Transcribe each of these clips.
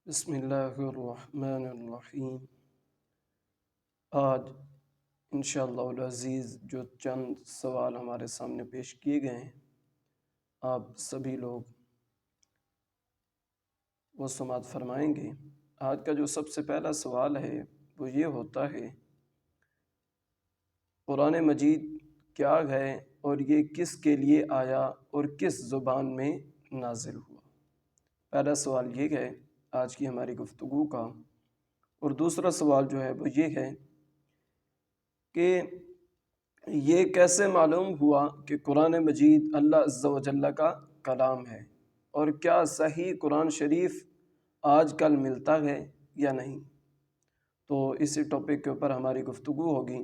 بسم اللہ الرحمن الرحیم۔ آج انشاءاللہ العزیز جو چند سوال ہمارے سامنے پیش کیے گئے ہیں، آپ سبھی لوگ وہ سماعت فرمائیں گے۔ آج کا جو سب سے پہلا سوال ہے وہ یہ ہوتا ہے، قرآن مجید کیا ہے اور یہ کس کے لیے آیا اور کس زبان میں نازل ہوا؟ پہلا سوال یہ ہے آج کی ہماری گفتگو کا، اور دوسرا سوال جو ہے وہ یہ ہے کہ یہ کیسے معلوم ہوا کہ قرآن مجید اللہ عز و جل کا کلام ہے، اور کیا صحیح قرآن شریف آج کل ملتا ہے یا نہیں؟ تو اسی ٹاپک کے اوپر ہماری گفتگو ہوگی،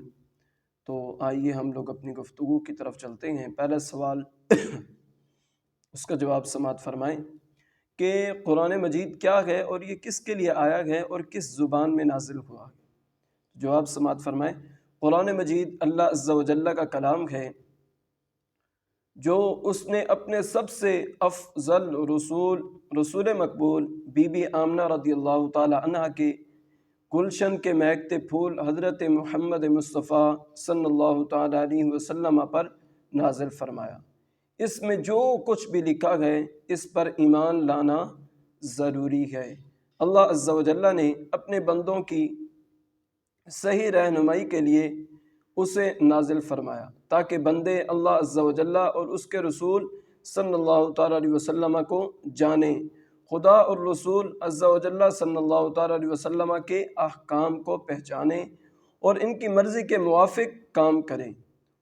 تو آئیے ہم لوگ اپنی گفتگو کی طرف چلتے ہیں۔ پہلا سوال اس کا جواب سماعت فرمائیں کہ قرآن مجید کیا ہے اور یہ کس کے لیے آیا ہے اور کس زبان میں نازل ہوا ہے؟ جواب سماعت فرمائیں، قرآن مجید اللہ عز و جل کا کلام ہے جو اس نے اپنے سب سے افضل رسول مقبول بی بی آمنہ رضی اللہ تعالی عنہ کے گلشن کے مہکتے پھول حضرت محمد مصطفیٰ صلی اللہ تعالی علیہ وسلم پر نازل فرمایا۔ اس میں جو کچھ بھی لکھا ہے اس پر ایمان لانا ضروری ہے۔ اللہ عز و جل نے اپنے بندوں کی صحیح رہنمائی کے لیے اسے نازل فرمایا تاکہ بندے اللہ عز و جل اور اس کے رسول صلی اللہ تعالی علیہ وسلم کو جانیں، خدا اور رسول عز و جل صلی اللہ تعالی علیہ وسلم کے احکام کو پہچانیں اور ان کی مرضی کے موافق کام کریں،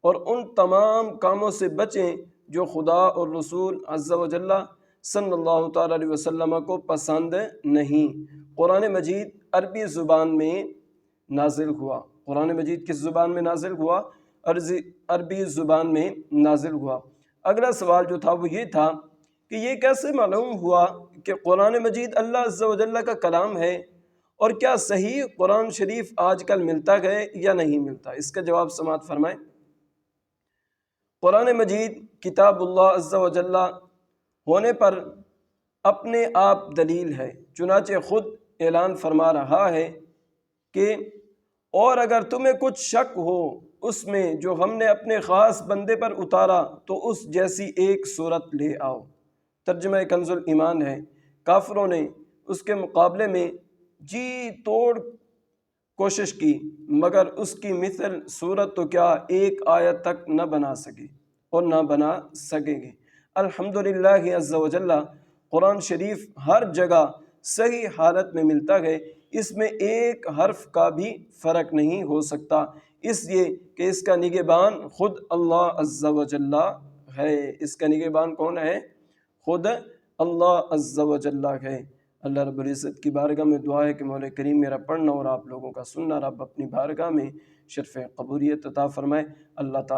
اور ان تمام کاموں سے بچیں جو خدا اور رسول عز و جل صلی اللہ تعالی علیہ وسلم کو پسند نہیں۔ قرآن مجید عربی زبان میں نازل ہوا۔ قرآن مجید کس زبان میں نازل ہوا؟ عربی زبان میں نازل ہوا۔ اگلا سوال جو تھا وہ یہ تھا کہ یہ کیسے معلوم ہوا کہ قرآن مجید اللہ عز و جل کا کلام ہے، اور کیا صحیح قرآن شریف آج کل ملتا ہے یا نہیں ملتا؟ اس کا جواب سماعت فرمائیں۔ قرآن مجید کتاب اللہ عز و جل ہونے پر اپنے آپ دلیل ہے، چنانچہ خود اعلان فرما رہا ہے کہ اور اگر تمہیں کچھ شک ہو اس میں جو ہم نے اپنے خاص بندے پر اتارا تو اس جیسی ایک صورت لے آؤ۔ ترجمہ کنز الایمان ہے۔ کافروں نے اس کے مقابلے میں جی توڑ کوشش کی، مگر اس کی مثل صورت تو کیا ایک آیت تک نہ بنا سکے اور نہ بنا سکیں گے۔ الحمدللہ عز و جل قرآن شریف ہر جگہ صحیح حالت میں ملتا ہے، اس میں ایک حرف کا بھی فرق نہیں ہو سکتا، اس لیے کہ اس کا نگہبان خود اللہ عز و جل ہے۔ اس کا نگہبان کون ہے؟ خود اللہ عز و جل ہے۔ اللہ رب العزت کی بارگاہ میں دعا ہے کہ مولا کریم میرا پڑھنا اور آپ لوگوں کا سننا رب اپنی بارگاہ میں شرف قبولیت عطا فرمائے۔ اللہ تعالیٰ